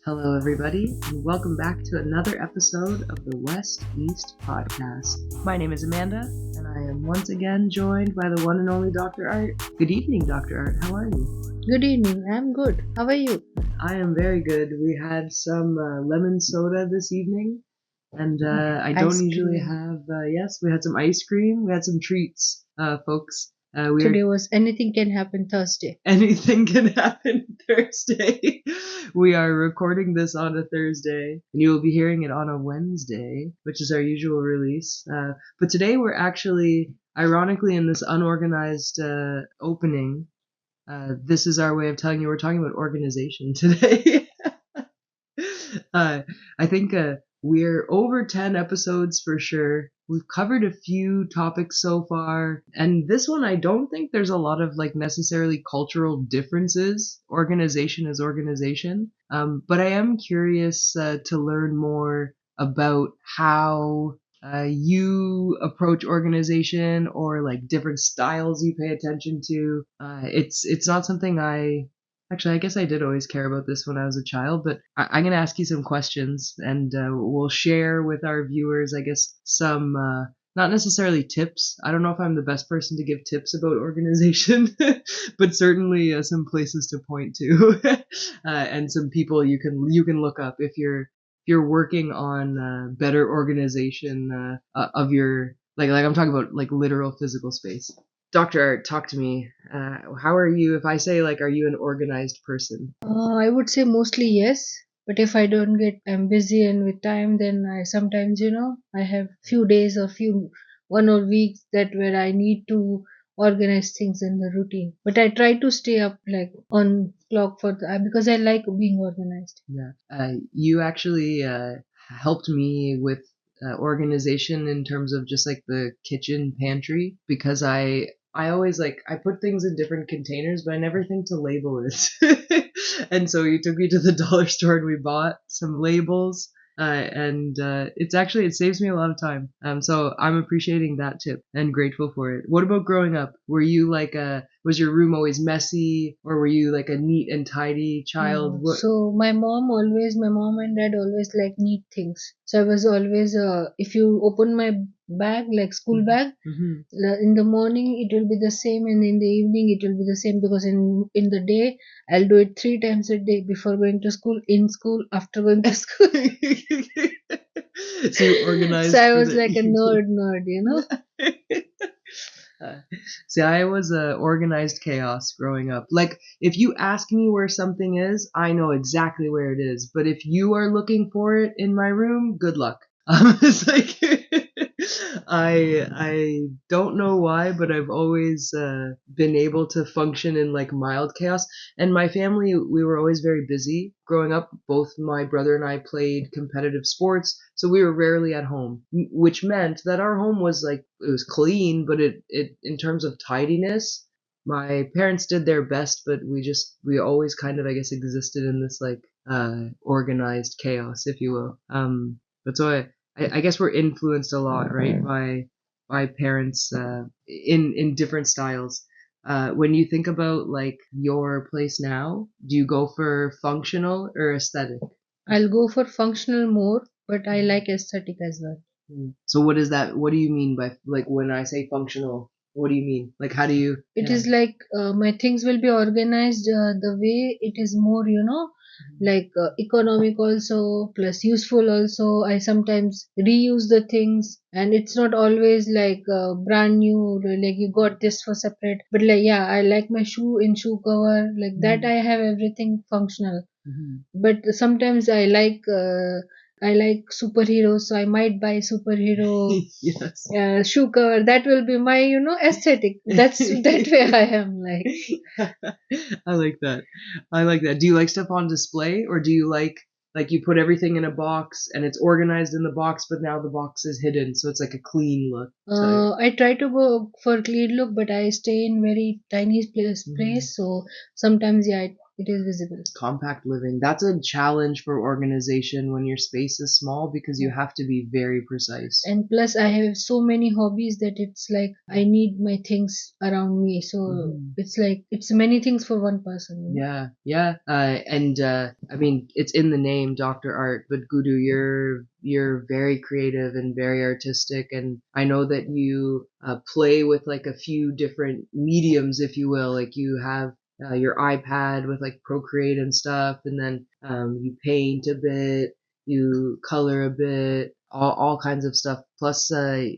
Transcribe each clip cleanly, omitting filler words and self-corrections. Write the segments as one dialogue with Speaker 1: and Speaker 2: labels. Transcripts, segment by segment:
Speaker 1: Hello, everybody, and welcome back to another episode of the W.E.Podcast. My name is Amanda, and I am once again joined by the one and only Dr.Art. Good evening, Dr. Art. How are you?
Speaker 2: Good evening. I'm good. How are you?
Speaker 1: I am very good. We had some lemon soda this evening, and I don't usually have, yes, we had some ice cream. We had some treats, folks.
Speaker 2: Today was Anything Can Happen Thursday.
Speaker 1: Anything can happen Thursday. We are recording this on a Thursday, and you will be hearing it on a Wednesday, which is our usual release. But today we're actually, ironically, in this unorganized opening. This is our way of telling you we're talking about organization today. I think we're over 10 episodes for sure. We've covered a few topics so far, and this one I don't think there's a lot of necessarily cultural differences. Organization is organization, but I am curious to learn more about how you approach organization or different styles you pay attention to. It's not something Actually, I guess I did always care about this when I was a child, but I'm going to ask you some questions, and we'll share with our viewers, I guess, some, not necessarily tips. I don't know if I'm the best person to give tips about organization, but certainly some places to point to, and some people you can look up if you're working on better organization of your, I'm talking about literal physical space. Dr. Art, talk to me. How are you? If I say, are you an organized person?
Speaker 2: I would say mostly yes. But if I don't I'm busy and with time, then I sometimes, I have few days or one or weeks where I need to organize things in the routine. But I try to stay up on clock because I like being organized.
Speaker 1: Yeah. You actually helped me with organization in terms of just the kitchen pantry, because I always I put things in different containers, but I never think to label it. And so you took me to the dollar store and we bought some labels. And it saves me a lot of time. So I'm appreciating that tip and grateful for it. What about growing up? Were you was your room always messy, or were you a neat and tidy child?
Speaker 2: So my mom and dad always like neat things. So I was always, if you open my bag, school bag, in the morning it will be the same, and in the evening it will be the same, because in the day I'll do it 3 times a day: before going to school, in school, after going to school.
Speaker 1: So you organized.
Speaker 2: So I was like a nerd,
Speaker 1: See, I was organized chaos growing up. If you ask me where something is, I know exactly where it is. But if you are looking for it in my room, good luck. It's I don't know why, but I've always been able to function in mild chaos. And my family, we were always very busy growing up. Both my brother and I played competitive sports, so we were rarely at home, which meant that our home was it was clean, but it in terms of tidiness, my parents did their best, but we always kind of, I guess, existed in this organized chaos, if you will. But so I guess we're influenced a lot, right, by parents in different styles. When you think about your place now, do you go for functional or aesthetic?
Speaker 2: I'll go for functional more, but I like aesthetic as well.
Speaker 1: So what is that? What do you mean by when I say functional? What do you mean? How do you?
Speaker 2: It is my things will be organized the way it is more, economic also, plus useful also. I sometimes reuse the things, and it's not always brand new, you got this for separate. But yeah, I like my shoe in shoe cover, that I have everything functional. But sometimes I like superheroes, so I might buy superhero
Speaker 1: Yes.
Speaker 2: shoe cover. That will be my, aesthetic. That's that way I am
Speaker 1: I like that. I like that. Do you like stuff on display, or do you like you put everything in a box and it's organized in the box, but now the box is hidden, so it's a clean look?
Speaker 2: I try to go for clean look, but I stay in very tiny place. So sometimes, yeah, it is visible.
Speaker 1: Compact living. That's a challenge for organization when your space is small because you
Speaker 2: Yeah.
Speaker 1: have to be very precise.
Speaker 2: And plus, I have so many hobbies that it's like I need my things around me. So
Speaker 1: Mhm.
Speaker 2: it's like it's many things for one person. You know?
Speaker 1: Yeah, yeah. And I mean, it's in the name, Dr. Art, but Guru, you're very creative and very artistic, and I know that you play with like a few different mediums, if you will. Like you have your iPad with like Procreate and stuff, and then you paint a bit, you color a bit, all kinds of stuff. Plus,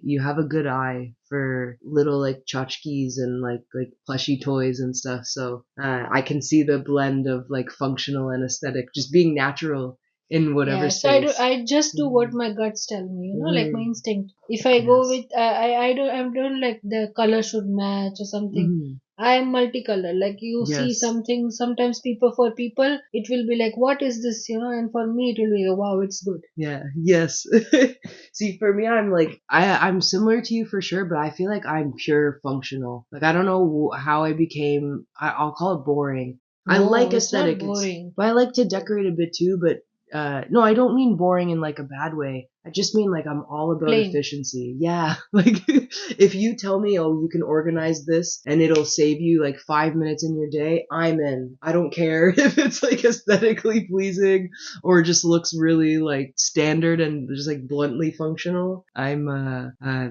Speaker 1: you have a good eye for little like tchotchkes and like plushy toys and stuff. So I can see the blend of like functional and aesthetic, just being natural in whatever
Speaker 2: Yeah, so I do.
Speaker 1: space.
Speaker 2: I just do what
Speaker 1: Mhm.
Speaker 2: my guts tell me. Like my
Speaker 1: Mhm.
Speaker 2: instinct. If I go
Speaker 1: Yes.
Speaker 2: with, I don't like the color should match or something.
Speaker 1: Mhm.
Speaker 2: I am multicolor. Like you see
Speaker 1: Yes.
Speaker 2: something. Sometimes for people, it will be like, what is this? And for me, it will be, wow, it's good.
Speaker 1: Yeah. Yes. See, for me, I'm like I'm similar to you for sure, but I feel like I'm pure functional. Like I don't know how I became. I'll call it boring. I like
Speaker 2: No, it's not
Speaker 1: aesthetic.
Speaker 2: boring.
Speaker 1: But I like to decorate a bit too. But no, I don't mean boring in like a bad way. I just mean like I'm all about
Speaker 2: Plain.
Speaker 1: efficiency. Yeah. Like if you tell me, oh, you can organize this and it'll save you like 5 minutes in your day, I'm in. I don't care if it's like aesthetically pleasing or just looks really like standard and just like bluntly functional. I'm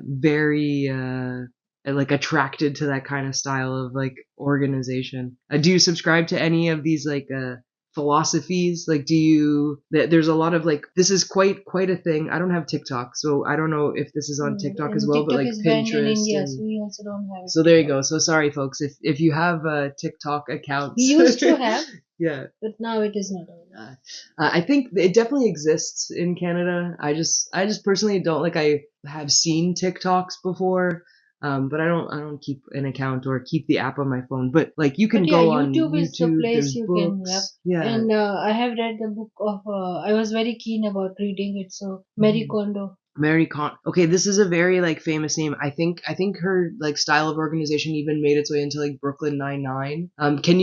Speaker 1: very like attracted to that kind of style of like organization. Do you subscribe to any of these like philosophies? Like do you there's a lot of like this is quite a thing. I don't have TikTok, so I don't know if this is on TikTok as
Speaker 2: And
Speaker 1: well, but
Speaker 2: TikTok
Speaker 1: like
Speaker 2: is banned in
Speaker 1: Pinterest
Speaker 2: India, so
Speaker 1: and
Speaker 2: we also don't have
Speaker 1: so
Speaker 2: it.
Speaker 1: there you go. So sorry folks if you have TikTok
Speaker 2: We
Speaker 1: accounts.
Speaker 2: used to have,
Speaker 1: Yeah.
Speaker 2: but now it is not available.
Speaker 1: I think it definitely exists in Canada. I just personally don't like. I have seen TikToks before, but I don't keep an account or keep the app on my phone. But like you
Speaker 2: But
Speaker 1: can
Speaker 2: yeah,
Speaker 1: go on
Speaker 2: YouTube is the
Speaker 1: YouTube.
Speaker 2: place
Speaker 1: There's
Speaker 2: you can, yeah.
Speaker 1: books. Yeah.
Speaker 2: And I have read the book of, I was very keen about reading it. So, Mary
Speaker 1: Mhm.
Speaker 2: Kondo.
Speaker 1: Mary Con. Okay, this is a very like famous name. I think her like style of organization even made its way into like Brooklyn Nine-Nine. Can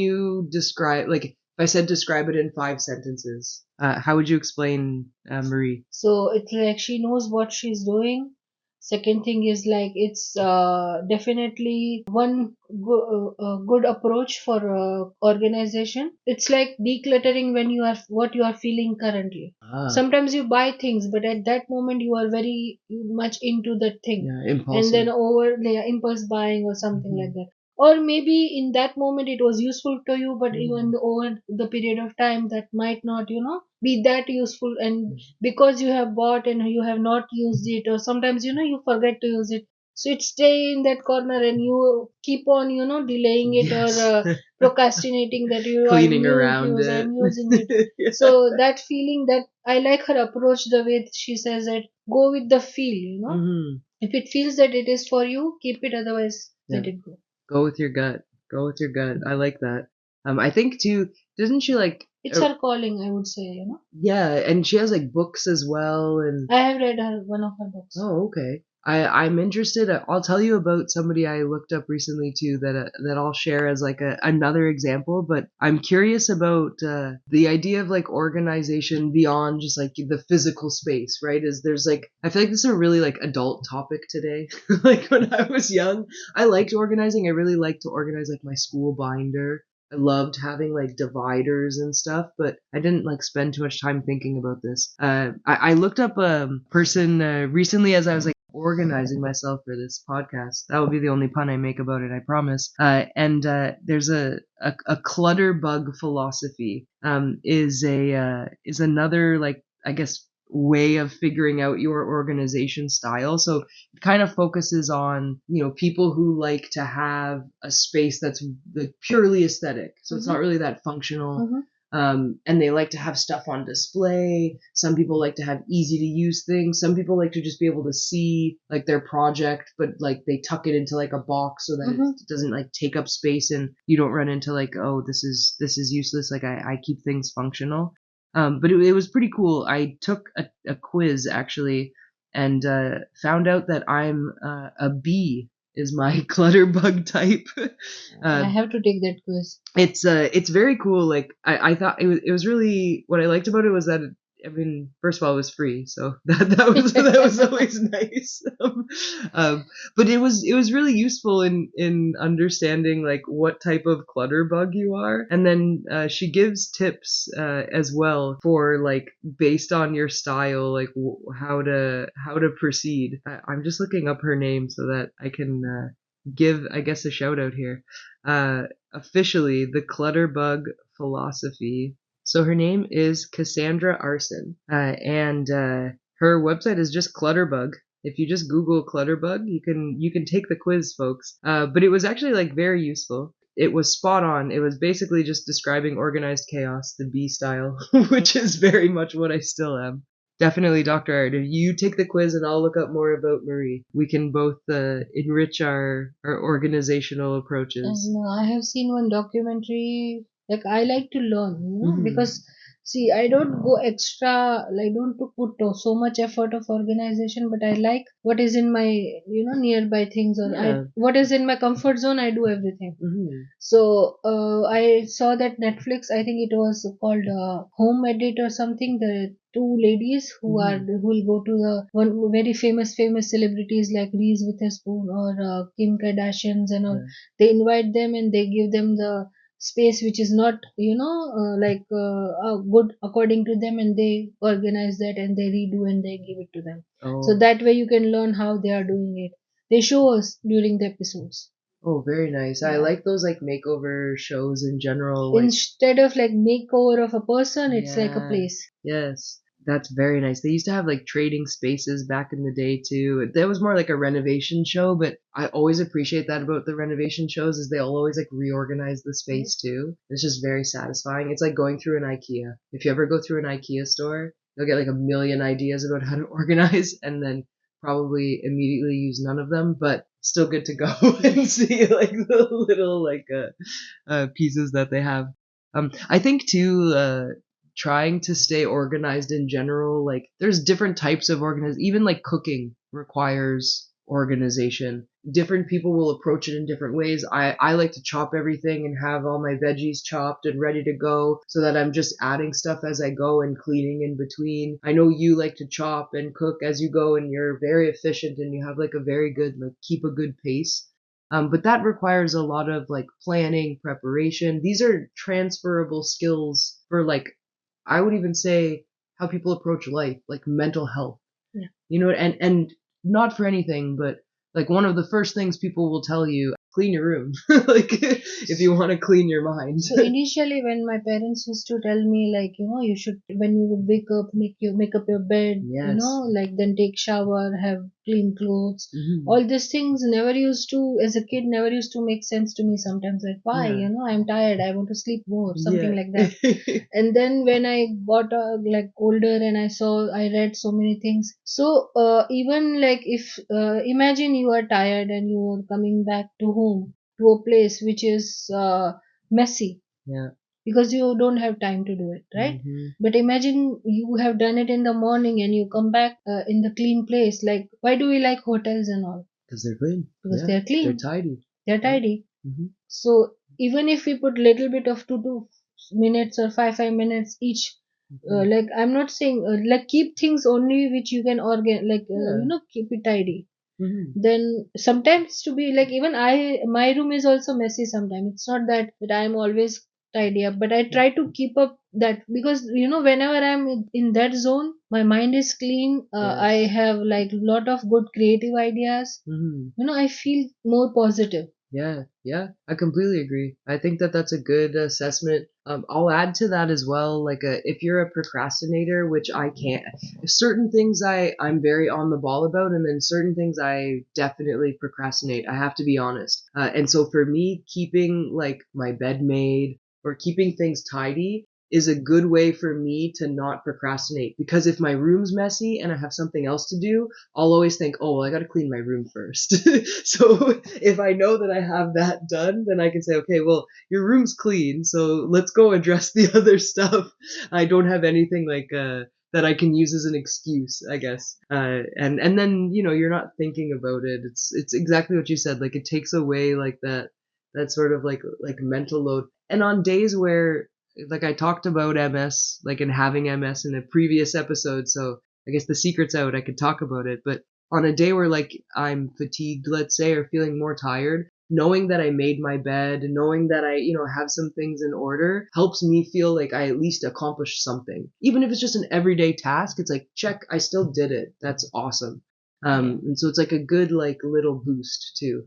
Speaker 1: you describe like if I said describe it in 5 sentences? How would you explain Marie?
Speaker 2: So, it's like she knows what she's doing. Second thing is like it's definitely one good approach for organization. It's like decluttering when you are what you are feeling currently.
Speaker 1: Ah,
Speaker 2: Sometimes you buy things, but at that moment you are very much into that thing,
Speaker 1: yeah,
Speaker 2: and
Speaker 1: impulsive.
Speaker 2: then over the impulse buying or something like
Speaker 1: Mhm.
Speaker 2: that. Or maybe in that moment it was useful to you, but even
Speaker 1: Mhm.
Speaker 2: over the period of time that might not, be that useful. And
Speaker 1: Mhm.
Speaker 2: because you have bought and you have not used it, or sometimes you forget to use it, so it stay in that corner and you keep on delaying it, or
Speaker 1: Yes.
Speaker 2: procrastinating that
Speaker 1: Cleaning around it.
Speaker 2: I'm using it.
Speaker 1: Yeah.
Speaker 2: So that feeling, that I like her approach, the way she says that go with the feel.
Speaker 1: Hmm.
Speaker 2: If it feels that it is for you, keep it, otherwise
Speaker 1: Yeah.
Speaker 2: let it go.
Speaker 1: Go with your gut. Go with your gut. I like that. I think too. Doesn't she like?
Speaker 2: It's her calling, I would say.
Speaker 1: Yeah, and she has like books as well, and
Speaker 2: I have read one of her books.
Speaker 1: oh, okay. I'm interested. I'll tell you about somebody I looked up recently too that I'll share as like another example. But I'm curious about the idea of like organization beyond just like the physical space, right? Is there's like I feel like this is a really like adult topic today. Like when I was young, I liked organizing. I really liked to organize like my school binder. I loved having like dividers and stuff, but I didn't like spend too much time thinking about this. I looked up a person recently as I was like organizing myself for this podcast. That will be the only pun I make about it, I promise. And there's a clutter bug philosophy. Is another like I guess way of figuring out your organization style. So it kind of focuses on people who like to have a space that's like purely aesthetic, so it's not
Speaker 2: Mm-hmm.
Speaker 1: really that functional.
Speaker 2: Mm-hmm.
Speaker 1: And they like to have stuff on display. Some people like to have easy to use things. Some people like to just be able to see like their project, but like they tuck it into like a box so that it
Speaker 2: Mm-hmm.
Speaker 1: doesn't like take up space and you don't run into like, oh, this is useless. Like I keep things functional. But it was pretty cool. I took a quiz actually and found out that I'm a B. is my clutterbug type.
Speaker 2: I have to take that quiz.
Speaker 1: It's very cool. Like I thought it was really, what I liked about it was that I mean, first of all, it was free, so that was always nice. But it was really useful in understanding like what type of clutter bug you are, and then she gives tips as well for like based on your style, like how to proceed. I'm just looking up her name so that I can give, I guess, a shout out here. Officially, the Clutterbug philosophy. So her name is Cassandra Arson, and her website is just Clutterbug. If you just Google Clutterbug, you can take the quiz, folks. But it was actually like very useful. It was spot on. It was basically just describing organized chaos, the B style, which is very much what I still am. Definitely, Dr. Art. If you take the quiz and I'll look up more about Marie, we can both enrich our organizational approaches.
Speaker 2: And I have seen one documentary. Like I like to learn, because see, I don't go extra. Like, don't to put so much effort of organization, but I like what is in my nearby things, or
Speaker 1: Yeah.
Speaker 2: what is in my comfort zone. I do everything.
Speaker 1: Mhm.
Speaker 2: So I saw that Netflix. I think it was called Home Edit or something. The two ladies who will go to the one very famous celebrities like Reese Witherspoon or Kim Kardashians and all.
Speaker 1: Yeah.
Speaker 2: They invite them and they give them the space which is not good according to them, and they organize that and they redo and they give it to them. So
Speaker 1: Oh.
Speaker 2: that way you can learn how they are doing it. They show us during the episodes.
Speaker 1: Oh, very nice. I
Speaker 2: Yeah.
Speaker 1: like those like makeover shows in general. Like,
Speaker 2: Instead of like makeover of a person, it's like a
Speaker 1: yeah,
Speaker 2: place.
Speaker 1: yes, that's very nice. They used to have like trading spaces back in the day too. That was more like a renovation show, but I always appreciate that about the renovation shows is they'll always like reorganize the space too. It's just very satisfying. It's like going through an IKEA. If you ever go through an IKEA store, you'll get like a million ideas about how to organize and then probably immediately use none of them, but still good to go and see like the little like pieces that they have. I think too, trying to stay organized in general, like there's different types of even like cooking requires organization. Different people will approach it in different ways. I like to chop everything and have all my veggies chopped and ready to go so that I'm just adding stuff as I go and cleaning in between. I know you like to chop and cook as you go and you're very efficient and you have like a very good, like keep a good pace. But that requires a lot of like planning, preparation. These are transferable skills for like, I would even say how people approach life, like mental health.
Speaker 2: Yeah.
Speaker 1: And not for anything, but like one of the first things people will tell you, clean your room. Like if you want to clean your mind.
Speaker 2: So initially, when my parents used to tell me, like, you should, when you would wake up, make up your bed,
Speaker 1: Yes.
Speaker 2: like then take shower, have clean clothes.
Speaker 1: Mhm.
Speaker 2: All these things never used to, as a kid, never used to make sense to me sometimes. Like, why?
Speaker 1: Yeah.
Speaker 2: I'm tired. I want to sleep more, something
Speaker 1: Yeah.
Speaker 2: like that. And then when I got like older and I read so many things. So even like if imagine you are tired and you are coming back to home to a place which is messy
Speaker 1: Yeah.
Speaker 2: because you don't have time to do it, right?
Speaker 1: Mhm.
Speaker 2: But imagine you have done it in the morning and you come back in the clean place. Like, why do we like hotels and all?
Speaker 1: Because they're clean.
Speaker 2: Because
Speaker 1: Yeah.
Speaker 2: they are clean,
Speaker 1: They're tidy.
Speaker 2: they're tidy.
Speaker 1: Mhm.
Speaker 2: So even if we put little bit of 2 2 minutes or 5 5 minutes each,
Speaker 1: Mhm.
Speaker 2: like I'm not saying like keep things only which you can like
Speaker 1: Yeah.
Speaker 2: keep it tidy.
Speaker 1: Mhm.
Speaker 2: Then sometimes to be like, even my room is also messy sometimes. It's not that I'm always tidy up, but I try to keep up that, because whenever I'm in that zone, my mind is clean. I
Speaker 1: Yes.
Speaker 2: have like lot of good creative ideas.
Speaker 1: Mhm.
Speaker 2: I feel more positive.
Speaker 1: Yeah, yeah, I completely agree. I think that that's a good assessment. I'll add to that as well. Like, if you're a procrastinator, which I can't, certain things I'm very on the ball about, and then certain things I definitely procrastinate. I have to be honest. And so for me, keeping like my bed made or keeping things tidy is a good way for me to not procrastinate. Because if my room's messy and I have something else to do, I'll always think, oh, well, I got to clean my room first. So if I know that I have that done, then I can say, okay, well, your room's clean, so let's go address the other stuff. I don't have anything like that I can use as an excuse, I guess. And then, you're not thinking about it. It's exactly what you said. Like, it takes away like that sort of like mental load. And on days where, like, I talked about MS, like, and having MS in a previous episode, so I guess the secret's out. I could talk about it. But on a day where, like, I'm fatigued, let's say, or feeling more tired, knowing that I made my bed, knowing that I, have some things in order helps me feel like I at least accomplished something. Even if it's just an everyday task, it's like, check, I still did it. That's awesome. And so it's like a good, like, little boost too.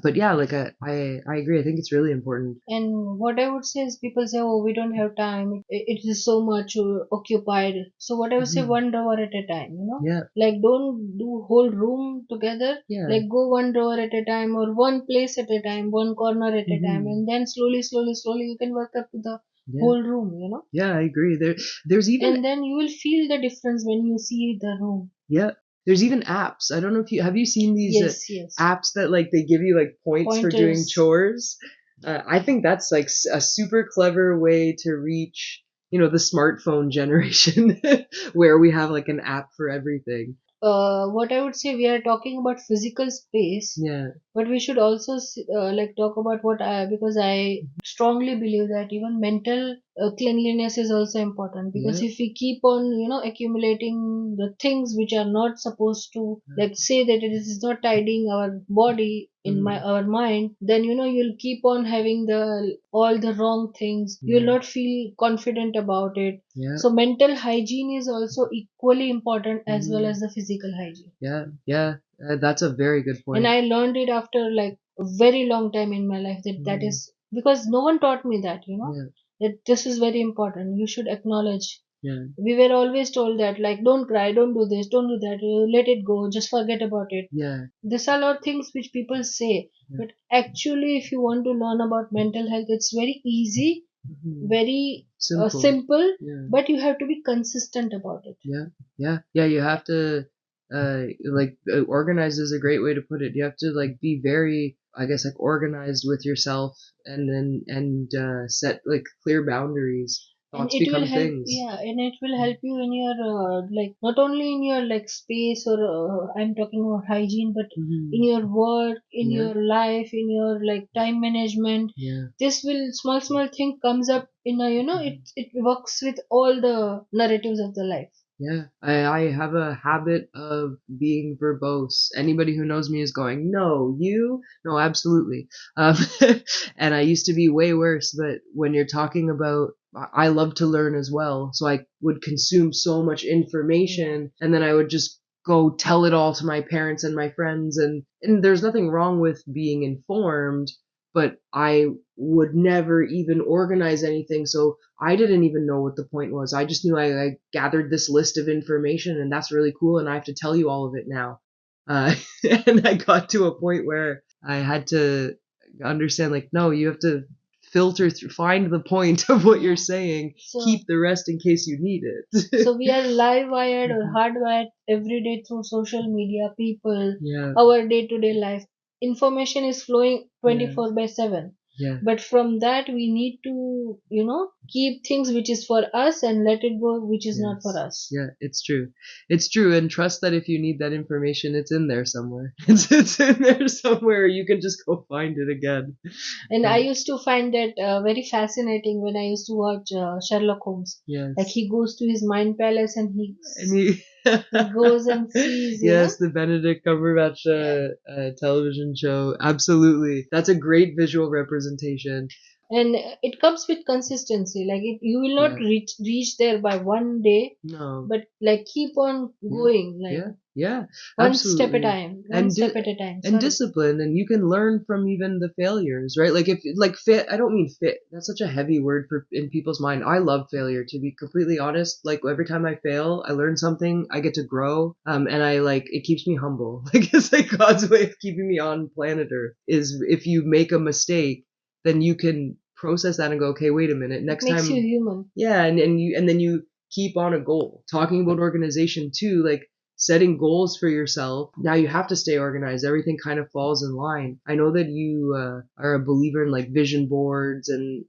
Speaker 1: But yeah, like, I agree. I think it's really important.
Speaker 2: And what I would say is people say, oh, we don't have time. It is so much occupied. So what I would say,
Speaker 1: Mhm.
Speaker 2: one drawer at a time,
Speaker 1: Yeah,
Speaker 2: Like don't do whole room together.
Speaker 1: yeah.
Speaker 2: Like go one drawer at a time or one place at a time, one corner at a time.
Speaker 1: Mhm.
Speaker 2: And then slowly, slowly, slowly you can work up to the
Speaker 1: Yeah,
Speaker 2: whole room.
Speaker 1: yeah, I agree. There's even
Speaker 2: And then you will feel the difference when you see the room.
Speaker 1: Yeah. There's even apps. I don't know if have you seen these
Speaker 2: Yes, yes.
Speaker 1: apps that, like, they give you like points for doing
Speaker 2: Pointers.
Speaker 1: chores. I think that's like a super clever way to reach, the smartphone generation where we have like an app for everything.
Speaker 2: What I would say, we are talking about physical space,
Speaker 1: Yeah.
Speaker 2: but we should also like talk about because I strongly believe that even mental cleanliness is also important, because
Speaker 1: Yeah.
Speaker 2: if we keep on accumulating the things which are not supposed to, like, say that it is not tidying our body in
Speaker 1: Mm.
Speaker 2: our mind, then you'll keep on having the all the wrong things. You'll
Speaker 1: Yeah.
Speaker 2: not feel confident about it.
Speaker 1: Yeah.
Speaker 2: So mental hygiene is also equally important as well
Speaker 1: Mm.
Speaker 2: as the physical hygiene.
Speaker 1: Yeah. Yeah. That's a very good
Speaker 2: And
Speaker 1: point.
Speaker 2: I learned it after like a very long time in my life, that
Speaker 1: Mm.
Speaker 2: is because no one taught me that,
Speaker 1: Yeah.
Speaker 2: that this is very important. You should acknowledge.
Speaker 1: Yeah.
Speaker 2: We were always told that, like, don't cry, don't do this, don't do that, let it go, just forget about it.
Speaker 1: Yeah.
Speaker 2: These are all things which people say,
Speaker 1: Yeah.
Speaker 2: but actually, if you want to learn about mental health, it's very easy,
Speaker 1: Mhm.
Speaker 2: very
Speaker 1: Simple.
Speaker 2: simple,
Speaker 1: Yeah.
Speaker 2: but you have to be consistent about it.
Speaker 1: Yeah, yeah, yeah. You have to, organized is a great way to put it. You have to like be very, I guess, like organized with yourself, and then set like clear boundaries.
Speaker 2: And
Speaker 1: Thoughts
Speaker 2: it will
Speaker 1: become
Speaker 2: help,
Speaker 1: things.
Speaker 2: yeah, and it will help you in your like, not only in your like space, or I'm talking about hygiene, but in
Speaker 1: Hmm.
Speaker 2: your work, in
Speaker 1: Yeah,
Speaker 2: your life, in your like time management.
Speaker 1: yeah.
Speaker 2: This will, small thing comes up in a,
Speaker 1: Mhm.
Speaker 2: it works with all the narratives of the life.
Speaker 1: Yeah, I have a habit of being verbose. Anybody who knows me is going, no, you? No, absolutely. Um, and I used to be way worse, but when you're talking about, I love to learn as well. So I would consume so much
Speaker 2: Yeah.
Speaker 1: information, and then I would just go tell it all to my parents and my friends. And there's nothing wrong with being informed, but I would never even organize anything. So I didn't even know what the point was. I just knew I gathered this list of information, and that's really cool, and I have to tell you all of it now. Uh, and I got to a point where I had to understand, like, no, you have to filter through, find the point of what you're
Speaker 2: Yeah.
Speaker 1: saying,
Speaker 2: So
Speaker 1: keep the rest in case you need
Speaker 2: so
Speaker 1: it.
Speaker 2: we are live wired or
Speaker 1: Mhm.
Speaker 2: hardwired every day through social media, people,
Speaker 1: Yeah,
Speaker 2: our day to day life. Information is flowing
Speaker 1: yeah,
Speaker 2: 24 by 7.
Speaker 1: yeah.
Speaker 2: But from that, we need to, keep things which is for us and let it go which is not for
Speaker 1: Yes.
Speaker 2: us.
Speaker 1: Yeah, it's true. It's true, and trust that if you need that information, it's in there somewhere. It's in there somewhere. You can just go find it again.
Speaker 2: And I
Speaker 1: Yeah.
Speaker 2: used to find that very fascinating when I used to watch Sherlock Holmes. Like,
Speaker 1: Yes.
Speaker 2: he goes to his mind palace and
Speaker 1: And he,
Speaker 2: he goes and sees,
Speaker 1: yes, the Benedict Cumberbatch
Speaker 2: Yeah.
Speaker 1: television show. Absolutely. That's a great visual representation.
Speaker 2: And it comes with consistency, like, you will not
Speaker 1: Yeah.
Speaker 2: reach there by one day,
Speaker 1: No.
Speaker 2: but like keep on
Speaker 1: Yeah.
Speaker 2: going, like
Speaker 1: Yeah. Yeah.
Speaker 2: one step at a
Speaker 1: Absolutely.
Speaker 2: time, one
Speaker 1: And
Speaker 2: step at a time,
Speaker 1: and
Speaker 2: sorry.
Speaker 1: discipline, and you can learn from even the failures, right? Like, if like fit, I don't mean fit. That's such a heavy word for in people's mind. I love failure, to be completely honest. Like, every time I fail, I learn something, I get to grow, and I like, it keeps me humble. Like, it's like God's way of keeping me on planet Earth is, if you make a mistake, then you can process that and go, okay, wait a minute,
Speaker 2: It
Speaker 1: next
Speaker 2: makes you
Speaker 1: time.
Speaker 2: human.
Speaker 1: Yeah, and then you keep on a goal. Talking about organization too, like setting goals for yourself. Now you have to stay organized. Everything kind of falls in line. I know that you are a believer in like vision boards and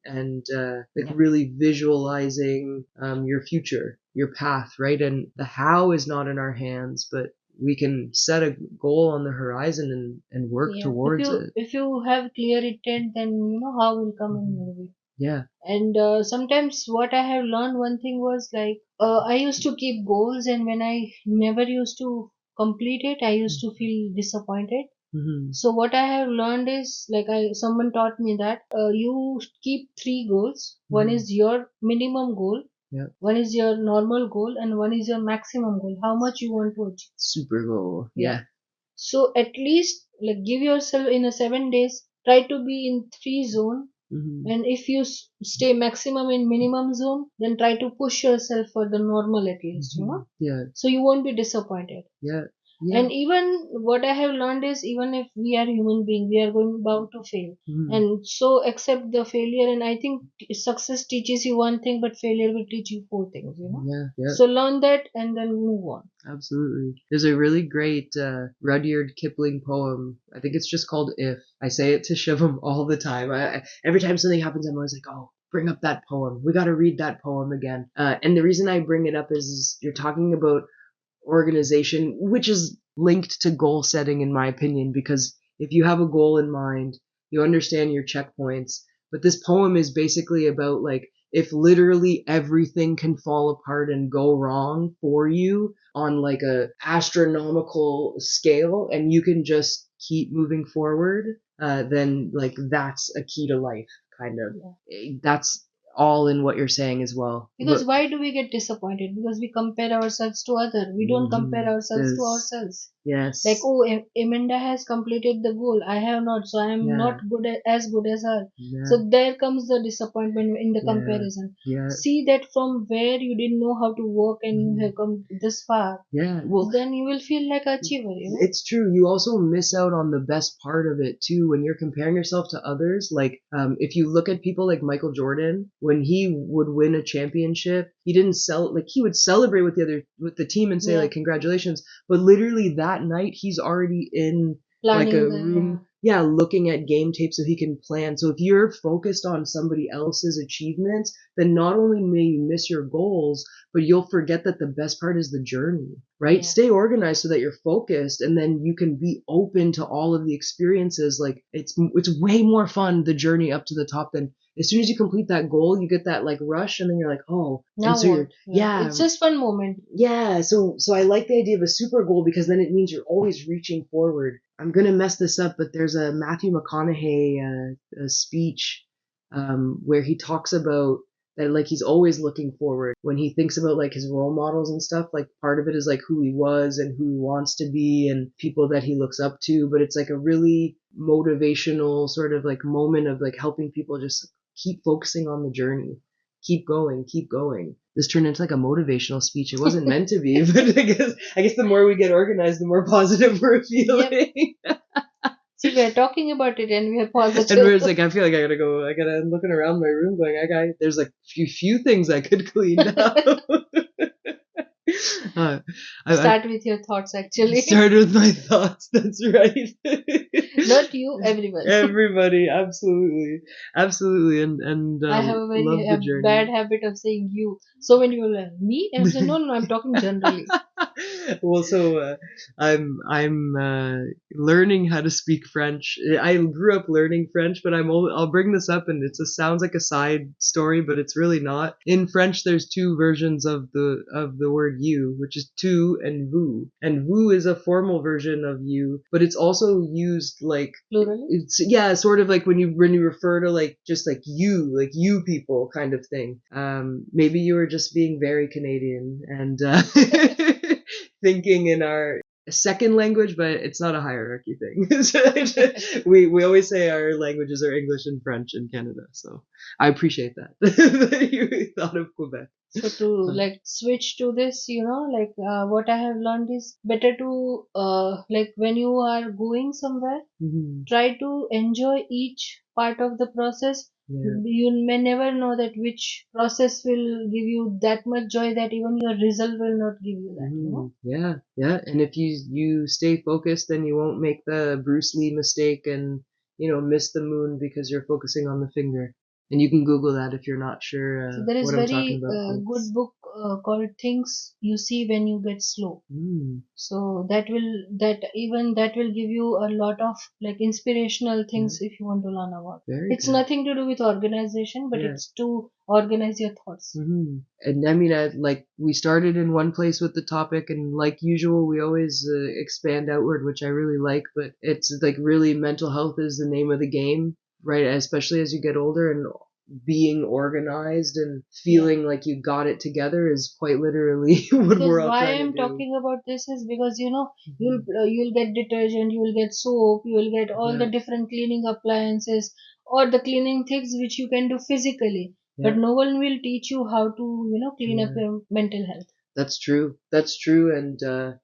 Speaker 1: like
Speaker 2: Yeah.
Speaker 1: really visualizing your future. your path, right? And the how is not in our hands, but we can set a goal on the horizon and work
Speaker 2: Yeah.
Speaker 1: towards it.
Speaker 2: If you have clear intent, then how will come in your way.
Speaker 1: Yeah.
Speaker 2: And sometimes what I have learned, one thing was like, I used to keep goals, and when I never used to complete it, I used to feel disappointed.
Speaker 1: Mm-hmm.
Speaker 2: So what I have learned is like, someone taught me that you keep three goals. One
Speaker 1: Mm-hmm.
Speaker 2: is your minimum goal,
Speaker 1: Yeah.
Speaker 2: one is your normal goal, and one is your maximum goal. How much you want to achieve.
Speaker 1: Super goal.
Speaker 2: Yeah.
Speaker 1: Yeah.
Speaker 2: So at least like give yourself in a 7 days. Try to be in three zone,
Speaker 1: Mm-hmm.
Speaker 2: and if you stay maximum in minimum zone, then try to push yourself for the normal at least.
Speaker 1: Mm-hmm. Yeah.
Speaker 2: So you won't be disappointed.
Speaker 1: Yeah. Yeah.
Speaker 2: And even what I have learned is, even if we are human being, we are going bound to fail.
Speaker 1: Mm-hmm.
Speaker 2: And so accept the failure. And I think success teaches you one thing, but failure will teach you four things.
Speaker 1: Yeah. Yeah.
Speaker 2: So learn that and then move on.
Speaker 1: Absolutely. There's a really great Rudyard Kipling poem. I think it's just called If. I say it to Shivam all the time. Every time something happens, I'm always like, oh, bring up that poem. We got to read that poem again. And the reason I bring it up is you're talking about organization, which is linked to goal setting, in my opinion, because if you have a goal in mind, you understand your checkpoints. But this poem is basically about like, if literally everything can fall apart and go wrong for you on like a astronomical scale and you can just keep moving forward, then like that's a key to life, kind of.
Speaker 2: Yeah.
Speaker 1: That's all in what you're saying as well.
Speaker 2: Because why do we get disappointed? Because we compare ourselves to other. We don't compare ourselves to ourselves.
Speaker 1: Yes.
Speaker 2: Like, oh, Amanda has completed the goal. I have not, so I am not as good as her.
Speaker 1: Yeah.
Speaker 2: So there comes the disappointment in the comparison.
Speaker 1: Yeah.
Speaker 2: See that from where you didn't know how to work and you have come this far.
Speaker 1: Yeah. Well,
Speaker 2: then you will feel like an achiever.
Speaker 1: It's true. You also miss out on the best part of it too when you're comparing yourself to others. Like, if you look at people like Michael Jordan, when he would win a championship, he didn't he would celebrate with the team and say like congratulations, but literally that night he's already in like a room, looking at game tape so he can plan. So if you're focused on somebody else's achievements, then not only may you miss your goals, but you'll forget that the best part is the journey, right? Yeah. Stay organized so that you're focused, and then you can be open to all of the experiences. Like it's way more fun, the journey up to the top, than as soon as you complete that goal, you get that like rush, and then you're like, oh,
Speaker 2: now
Speaker 1: so
Speaker 2: what? It's just one moment.
Speaker 1: Yeah, so I like the idea of a super goal because then it means you're always reaching forward. I'm gonna mess this up, but there's a Matthew McConaughey a speech where he talks about that like he's always looking forward when he thinks about like his role models and stuff. Like part of it is like who he was and who he wants to be and people that he looks up to, but it's like a really motivational sort of like moment of like helping people just keep focusing on the journey. Keep going, keep going. This turned into like a motivational speech. It wasn't meant to be, but I guess the more we get organized, the more positive we're feeling. Yep.
Speaker 2: See, we're talking about it and we're positive.
Speaker 1: And we're just like, I feel like I'm looking around my room going, there's like few things I could clean up.
Speaker 2: Start with your thoughts, actually.
Speaker 1: Start with my thoughts, that's right.
Speaker 2: Not you, everybody.
Speaker 1: Everybody, absolutely. Absolutely. And
Speaker 2: I have a very bad habit of saying you. So when you like, me? And I say, no, I'm talking generally.
Speaker 1: Well, so I'm learning how to speak French. I grew up learning French, but I'll bring this up, and sounds like a side story, but it's really not. In French, there's two versions of the word you, which is tu and vous. And vous is a formal version of you, but it's also used like
Speaker 2: plural.
Speaker 1: It's sort of like when you refer to like just like you people kind of thing. Maybe you were just being very Canadian and thinking in our second language, but it's not a hierarchy thing. we always say our languages are English and French in Canada, so I appreciate that that you thought of Quebec.
Speaker 2: So to like switch to this, like what I have learned is better to like when you are going somewhere, try to enjoy each part of the process. You may never know that which process will give you that much joy that even your result will not give you that.
Speaker 1: Yeah. And if you stay focused, then you won't make the Bruce Lee mistake and miss the moon because you're focusing on the finger. And you can Google that if you're not sure
Speaker 2: So there is
Speaker 1: what I'm talking
Speaker 2: very
Speaker 1: about.
Speaker 2: good book called Things You See When You Get Slow. So that will give you a lot of like inspirational things if you want to learn about. It's
Speaker 1: good.
Speaker 2: nothing to do with organization, but it's to organize your thoughts.
Speaker 1: And I mean, like we started in one place with the topic, and like usual, we always expand outward, which I really like. But it's like really mental health is the name of the game, right? Especially as you get older, and being organized and feeling like you got it together is quite literally what
Speaker 2: Because
Speaker 1: we're all
Speaker 2: why
Speaker 1: trying
Speaker 2: I'm
Speaker 1: to do.
Speaker 2: talking about this is because you'll get detergent, you will get soap, you will get all the different cleaning appliances or the cleaning things which you can do physically, but no one will teach you how to clean up your mental health.
Speaker 1: That's true. That's true. And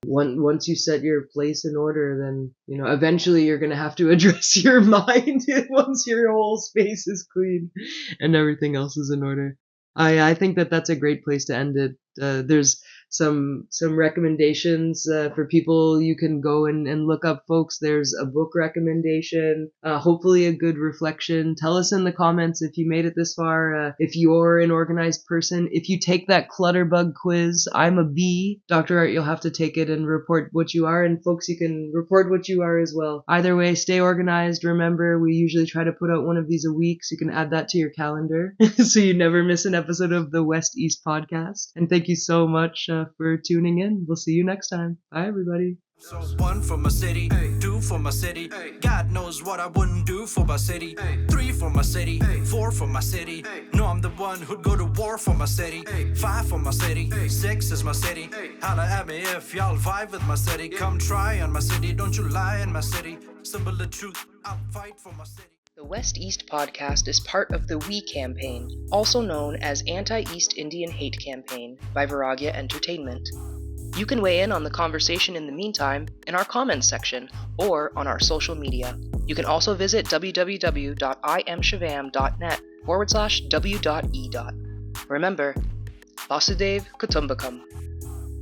Speaker 1: once you set your place in order, then eventually you're gonna have to address your mind once your whole space is clean and everything else is in order. I think that that's a great place to end it. There's some recommendations for people you can go and look up, folks. There's a book recommendation, hopefully a good reflection. Tell us in the comments if you made it this far, if you're an organized person. If you take that clutterbug quiz, I'm a B. Dr. Art, you'll have to take it and report what you are, and folks, you can report what you are as well. Either way, stay organized. Remember, we usually try to put out one of these a week, so you can add that to your calendar so you never miss an episode of the W.E.Podcast. And thank you so much for tuning in. We'll see you next time. Bye, everybody.
Speaker 3: So 1 for my city, 2 for my city. God knows what I wouldn't do for my city. 3 for my city, 4 for my city. No, I'm the one who'd go to war for my city. 5 for my city, 6 is my city. Holla at me if y'all vibe with my city. Come try on my city, don't you lie in my city. Symbol of truth, I'll fight for my city.
Speaker 1: The W.E.Podcast is part of the We campaign, also known as Anti-East Indian Hate Campaign by Vairagya Entertainment. You can weigh in on the conversation in the meantime in our comments section or on our social media. You can also visit www.imshivam.net/w.e. Remember, Vasudev Kutumbakam.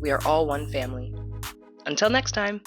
Speaker 1: We are all one family. Until next time.